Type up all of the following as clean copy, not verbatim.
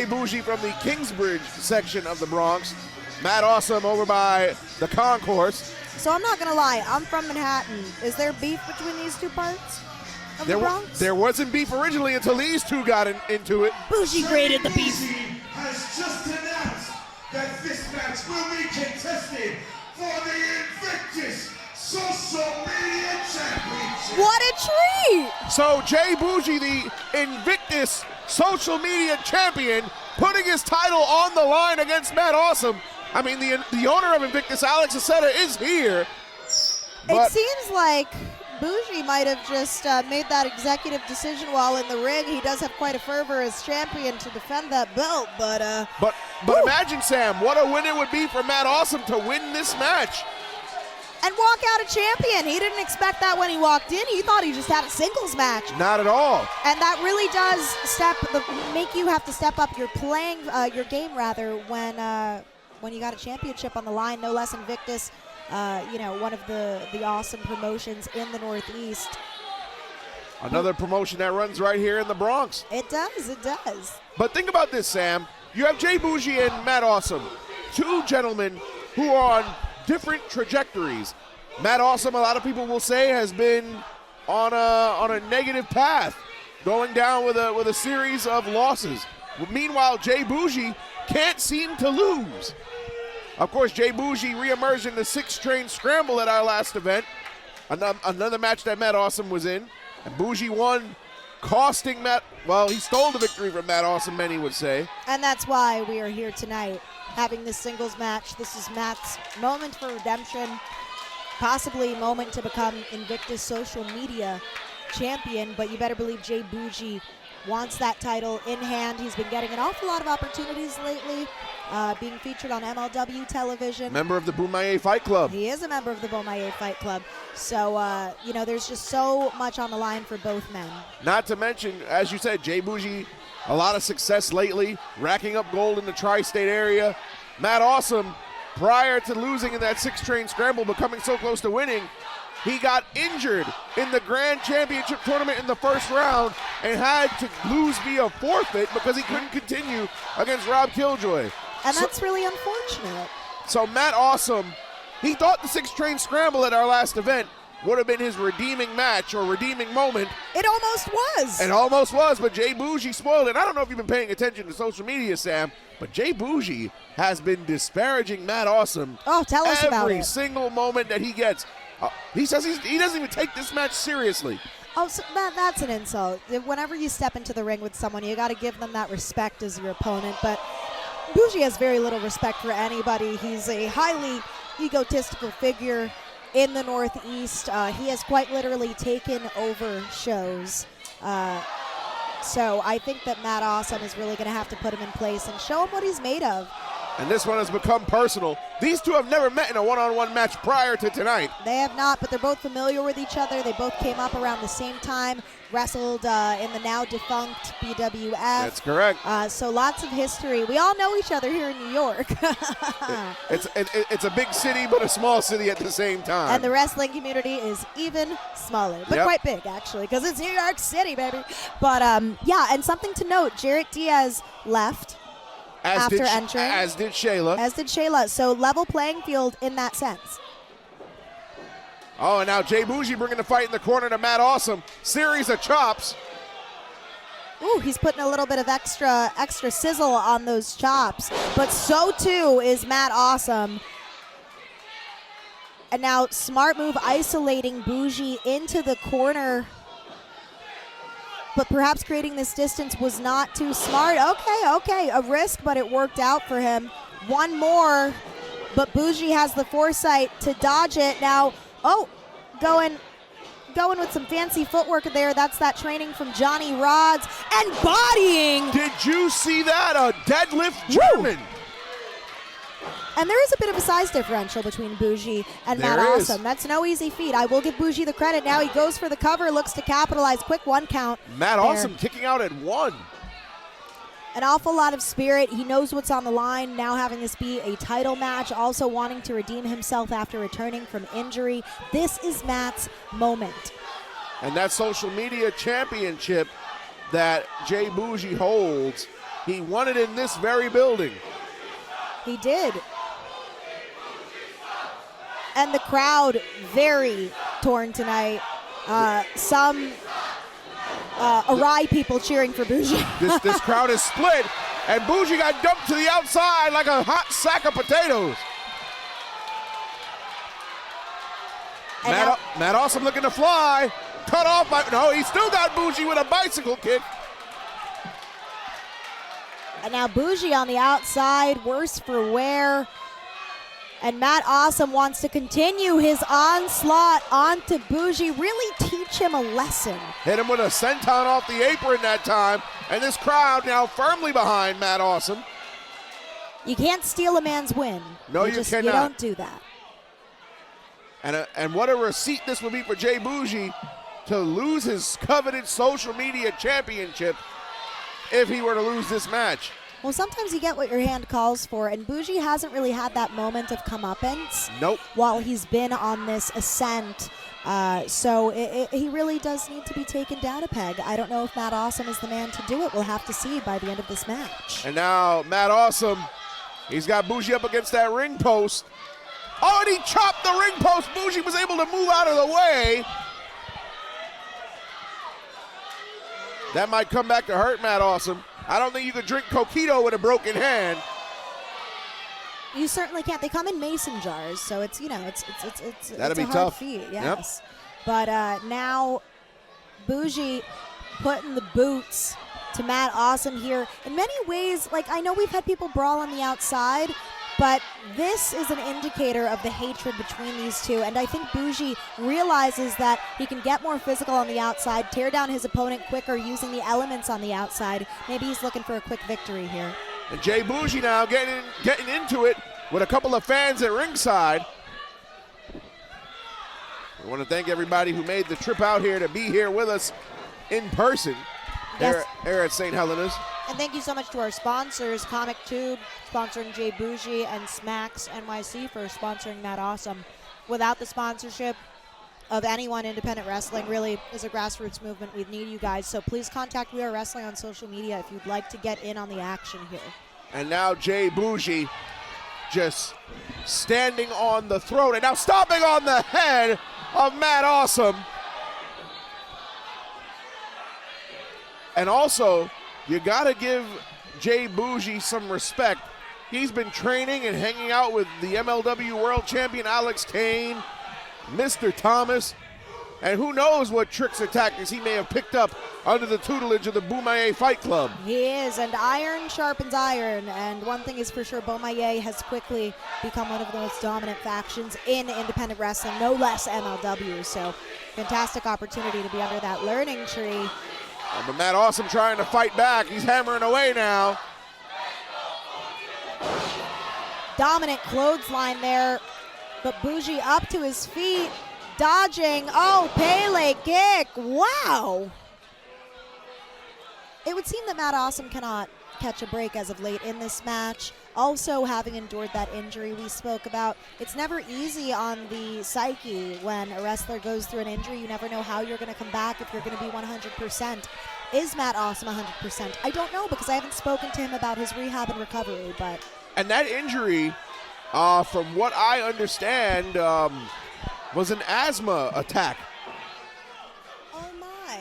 JBoujji from the Kingsbridge section of the Bronx. Matt Awesome over by the concourse. So I'm not going to lie, I'm from Manhattan. Is there beef between these two parts of the Bronx? There wasn't beef originally until these two got into it. Boujji graded the beef. Has just announced that this match will be contested for the Invictus Social Media Championship. What a treat! So JBoujji, the Invictus Social Media Champion, putting his title on the line against Matt Awesome. I mean, the owner of Invictus, Alex Aceta, is here. It seems like Boujji might have just made that executive decision while in the ring. He does have quite a fervor as champion to defend that belt, but imagine, Sam, what a win it would be for Matt Awesome to win this match. And walk out a champion. He didn't expect that when he walked in. He thought he just had a singles match. Not at all. And that really does make you have to step up your game rather when you got a championship on the line, no less Invictus, one of the awesome promotions in the Northeast. Another promotion that runs right here in the Bronx. It does, it does. But think about this, Sam. You have JBoujji and Matt Awesome, two gentlemen who are on different trajectories. Matt Awesome, a lot of people will say, has been on a negative path, going down with a series of losses. Meanwhile, JBoujji can't seem to lose. Of course, JBoujji reemerged in the 6-train scramble at our last event, another match that Matt Awesome was in, and Boujji won, costing Matt. Well, he stole the victory from Matt Awesome, many would say. And that's why we are here tonight, having this singles match. This is Matt's moment for redemption, possibly moment to become Invictus Social Media Champion, but you better believe JBoujji wants that title in hand. He's been getting an awful lot of opportunities lately, being featured on MLW television. Member of the Boumaye Fight Club. He is a member of the Boumaye Fight Club. So, there's just so much on the line for both men. Not to mention, as you said, JBoujji, a lot of success lately, racking up gold in the tri-state area. Matt Awesome, prior to losing in that 6-train scramble, becoming so close to winning, he got injured in the Grand Championship tournament in the first round and had to lose via forfeit because he couldn't continue against Rob Killjoy. And that's really unfortunate. So Matt Awesome, he thought the 6-train scramble at our last event would have been his redeeming match or redeeming moment. It almost was. It almost was, but JBoujji spoiled it. I don't know if you've been paying attention to social media, Sam, but JBoujji has been disparaging Matt Awesome. Oh, tell us about it. Every single moment that he gets. He says he doesn't even take this match seriously. Oh, so that's an insult. Whenever you step into the ring with someone, you got to give them that respect as your opponent. But Boujji has very little respect for anybody. He's a highly egotistical figure in the Northeast. He has quite literally taken over shows. So I think that Matt Awesome is really going to have to put him in place and show him what he's made of. And this one has become personal. These two have never met in a one-on-one match prior to tonight. They have not, but they're both familiar with each other. They both came up around the same time, wrestled in the now-defunct BWF. That's correct. So lots of history. We all know each other here in New York. It's a big city, but a small city at the same time. And the wrestling community is even smaller, but quite big, actually, because it's New York City, baby. But, and something to note, Jarrett Diaz left. After entering. As did Shayla. As did Shayla. So level playing field in that sense. Oh, and now JBoujji bringing the fight in the corner to Matt Awesome. Series of chops. Ooh, he's putting a little bit of extra sizzle on those chops. But so too is Matt Awesome. And now smart move isolating Boujji into the corner. But perhaps creating this distance was not too smart. Okay, a risk, but it worked out for him. One more, but Boujji has the foresight to dodge it. Now, going with some fancy footwork there. That's that training from Johnny Rods. And bodying! Did you see that? A deadlift German. Woo! And there is a bit of a size differential between Boujji and Matt Awesome. That's no easy feat. I will give Boujji the credit. Now he goes for the cover, looks to capitalize. Quick 1 count. Matt Awesome kicking out at 1. An awful lot of spirit. He knows what's on the line, now having this be a title match, also wanting to redeem himself after returning from injury. This is Matt's moment. And that social media championship that JBoujji holds He won it in this very building. He did. And the crowd very torn tonight. Some awry people cheering for Boujji. This crowd is split, and Boujji got dumped to the outside like a hot sack of potatoes. Matt Awesome looking to fly. Cut off by, no, he still got Boujji with a bicycle kick. And now Boujji on the outside, worse for wear. And Matt Awesome wants to continue his onslaught onto Boujji, really teach him a lesson. Hit him with a senton off the apron that time, and this crowd now firmly behind Matt Awesome. You can't steal a man's win. No, you cannot. You don't do that. And what a receipt this would be for JBoujji to lose his coveted social media championship if he were to lose this match. Well, sometimes you get what your hand calls for, and Boujji hasn't really had that moment of comeuppance. Nope. While he's been on this ascent. So he really does need to be taken down a peg. I don't know if Matt Awesome is the man to do it. We'll have to see by the end of this match. And now Matt Awesome, he's got Boujji up against that ring post. Oh, and he chopped the ring post. Boujji was able to move out of the way. That might come back to hurt Matt Awesome. I don't think you could drink coquito with a broken hand. You certainly can't. They come in mason jars, so it's, you know, it's That'd be a hard tough. feat. Yes. Yep. But now Boujji putting the boots to Matt Awesome here. In many ways, like, I know we've had people brawl on the outside, but this is an indicator of the hatred between these two, and I think Boujji realizes that he can get more physical on the outside, tear down his opponent quicker using the elements on the outside. Maybe he's looking for a quick victory here. And JBoujji now getting into it with a couple of fans at ringside. I want to thank everybody who made the trip out here to be here with us in person. Yes. Here at St. Helena's. And thank you so much to our sponsors, Comic Tube, sponsoring JBoujji, and Smacks NYC for sponsoring Matt Awesome. Without the sponsorship of anyone, independent wrestling really is a grassroots movement. We need you guys, so please contact We Are Wrestling on social media if you'd like to get in on the action here. And now JBoujji just standing on the throat and now stomping on the head of Matt Awesome. And also, you got to give JBoujji some respect. He's been training and hanging out with the MLW World Champion Alex Kane, Mr. Thomas, and who knows what tricks or tactics he may have picked up under the tutelage of the Boumaier Fight Club. He is, and iron sharpens iron, and one thing is for sure, Boumaier has quickly become one of the most dominant factions in independent wrestling, no less MLW, so fantastic opportunity to be under that learning tree. But Matt Awesome trying to fight back. He's hammering away now. Dominant clothesline there, but Boujji up to his feet, dodging. Oh, Pele kick. Wow. It would seem that Matt Awesome cannot catch a break as of late in this match. Also, having endured that injury we spoke about, it's never easy on the psyche when a wrestler goes through an injury. You never know how you're going to come back, if you're going to be 100%. Is Matt Awesome 100%? I don't know, because I haven't spoken to him about his rehab and recovery. And that injury, from what I understand, was an asthma attack. Oh my.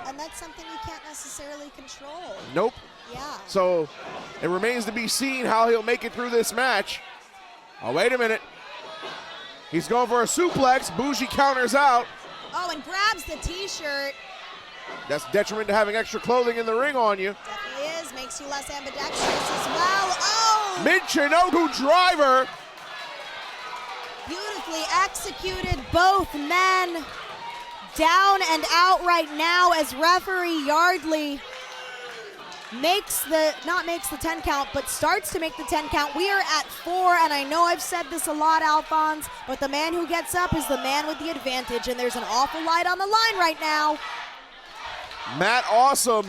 And that's something you can't necessarily control. Nope. Yeah. So it remains to be seen how he'll make it through this match. Oh, wait a minute. He's going for a suplex. Boujji counters out. Oh, and grabs the t-shirt. That's detriment to having extra clothing in the ring on you. Definitely is. Makes you less ambidextrous as well. Oh! Mid-Chinoku driver. Beautifully executed, both men down and out right now as referee Yardley not makes the 10 count, but starts to make the 10 count. We are at 4, and I know I've said this a lot, Alphonse, but the man who gets up is the man with the advantage, and there's an awful lot on the line right now. Matt Awesome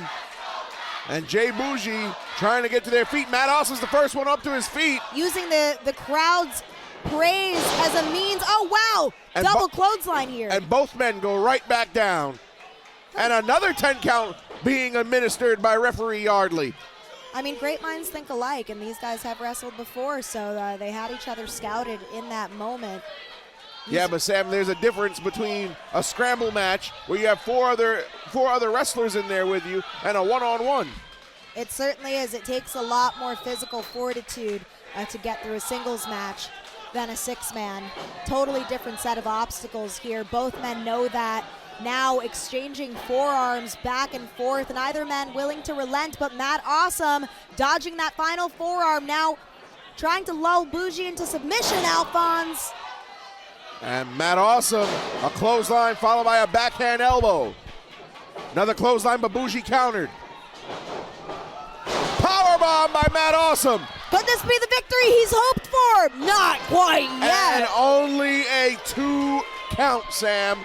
and JBoujji trying to get to their feet. Matt Awesome's the first one up to his feet. Using the crowd's praise as a means. Oh, wow. And double clothesline here. And both men go right back down. And another 10 count being administered by referee Yardley. I mean, great minds think alike, and these guys have wrestled before, so they had each other scouted in that moment. Yeah, but Sam, there's a difference between a scramble match where you have four other wrestlers in there with you and a one-on-one. It certainly is. It takes a lot more physical fortitude to get through a singles match than a six-man. Totally different set of obstacles here. Both men know that. Now exchanging forearms back and forth, neither man willing to relent, but Matt Awesome dodging that final forearm, now trying to lull Boujji into submission, Alphonse. And Matt Awesome, a clothesline followed by a backhand elbow. Another clothesline, but Boujji countered. Powerbomb by Matt Awesome. Could this be the victory he's hoped for? Not quite yet. And only a 2 count, Sam.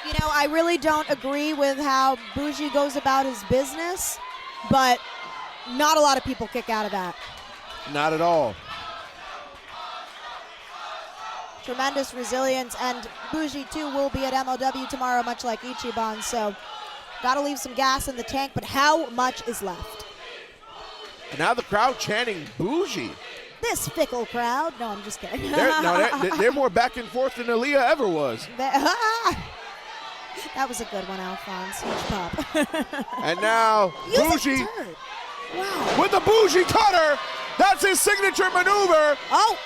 You know, I really don't agree with how Boujji goes about his business, but not a lot of people kick out of that. Not at all. Tremendous resilience, and Boujji too will be at MLW tomorrow, much like Ichiban, so gotta leave some gas in the tank, but how much is left? And now the crowd chanting Boujji. This fickle crowd. No, I'm just kidding. They're more back and forth than Aaliyah ever was. That was a good one, Alphonse. Huge pop. And now Boujji wow. with the Boujji cutter. That's his signature maneuver. Oh.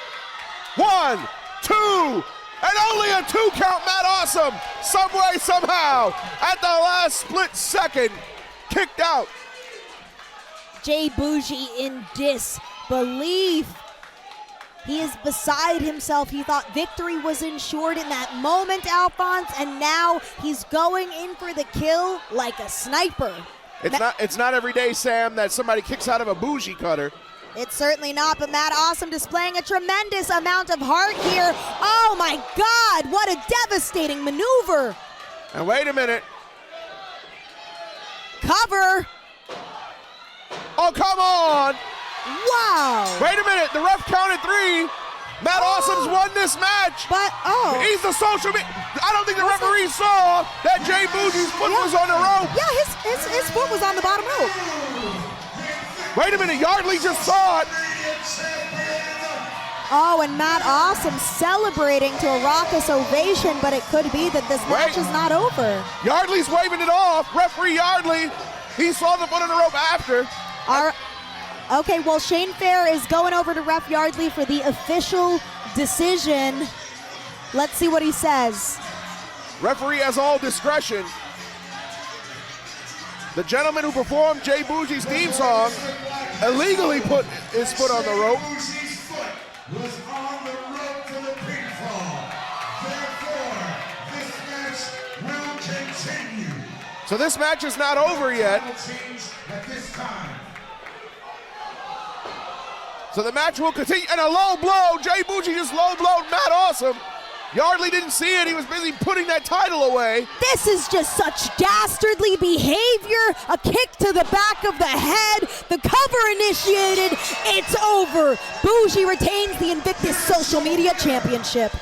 1, 2, and only a 2 count. Matt Awesome, some way, somehow, at the last split second, kicked out. JBoujji in disbelief. He is beside himself. He thought victory was ensured in that moment, Alphonse, and now he's going in for the kill like a sniper. It's not every day, Sam, that somebody kicks out of a Boujji cutter. It's certainly not, but Matt Awesome displaying a tremendous amount of heart here. Oh my God, what a devastating maneuver. And wait a minute. Cover. Oh, come on. Wow. Wait a minute, the ref counted 3. Matt Awesome's won this match. But, He's the social media. I don't think the referee saw that JBoujji's foot was on the rope. Yeah, his foot was on the bottom rope. Wait a minute, Yardley just saw it. Oh, and Matt Awesome celebrating to a raucous ovation, but it could be that this match is not over. Yardley's waving it off. Referee Yardley, he saw the foot on the rope after. Okay, well, Shane Fair is going over to Ref Yardley for the official decision. Let's see what he says. Referee has all discretion. The gentleman who performed JBoujji's theme song illegally put his foot on the rope. JBoujji's foot was on the rope for the pinfall. Therefore, this match will continue. So this match is not over yet. At this time. So the match will continue, and a low blow. JBoujji just low blowed Matt Awesome. Yardley didn't see it. He was busy putting that title away. This is just such dastardly behavior. A kick to the back of the head. The cover initiated. It's over. Boujji retains the Invictus Social Media Championship.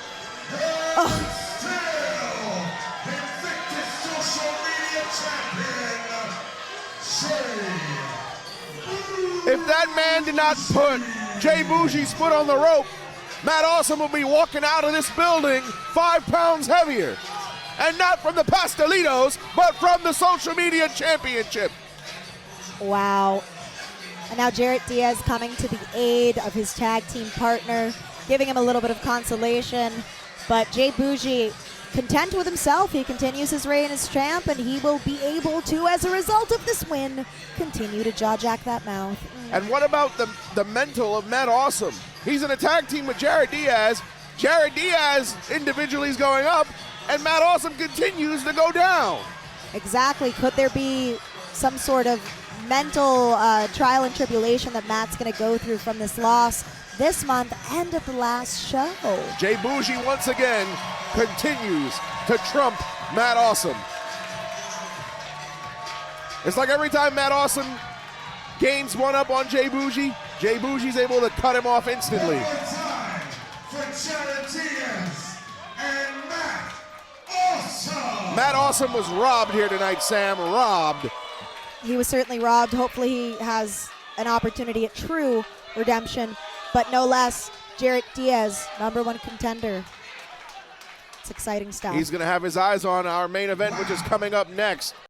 If that man did not put JBoujji's foot on the rope, Matt Awesome will be walking out of this building 5 pounds heavier. And not from the Pastelitos, but from the Social Media Championship. Wow. And now Jarrett Diaz coming to the aid of his tag team partner, giving him a little bit of consolation. But JBoujji, content with himself, he continues his reign as champ, and he will be able to, as a result of this win, continue to jaw-jack that mouth. And what about the mental of Matt Awesome? He's in a tag team with Jarrett Diaz. Jarrett Diaz individually is going up, and Matt Awesome continues to go down. Exactly. Could there be some sort of mental trial and tribulation that Matt's going to go through from this loss this month and at the last show? JBoujji once again continues to trump Matt Awesome. It's like every time Matt Awesome gains one up on JBoujji, JBoujji's able to cut him off instantly. Time for Jarrett Diaz and Matt Awesome. Matt Awesome was robbed here tonight, Sam. Robbed. he was certainly robbed. Hopefully he has an opportunity at true redemption, but no less, Jarrett Diaz, #1 contender. It's exciting stuff. He's going to have his eyes on our main event, which is coming up next.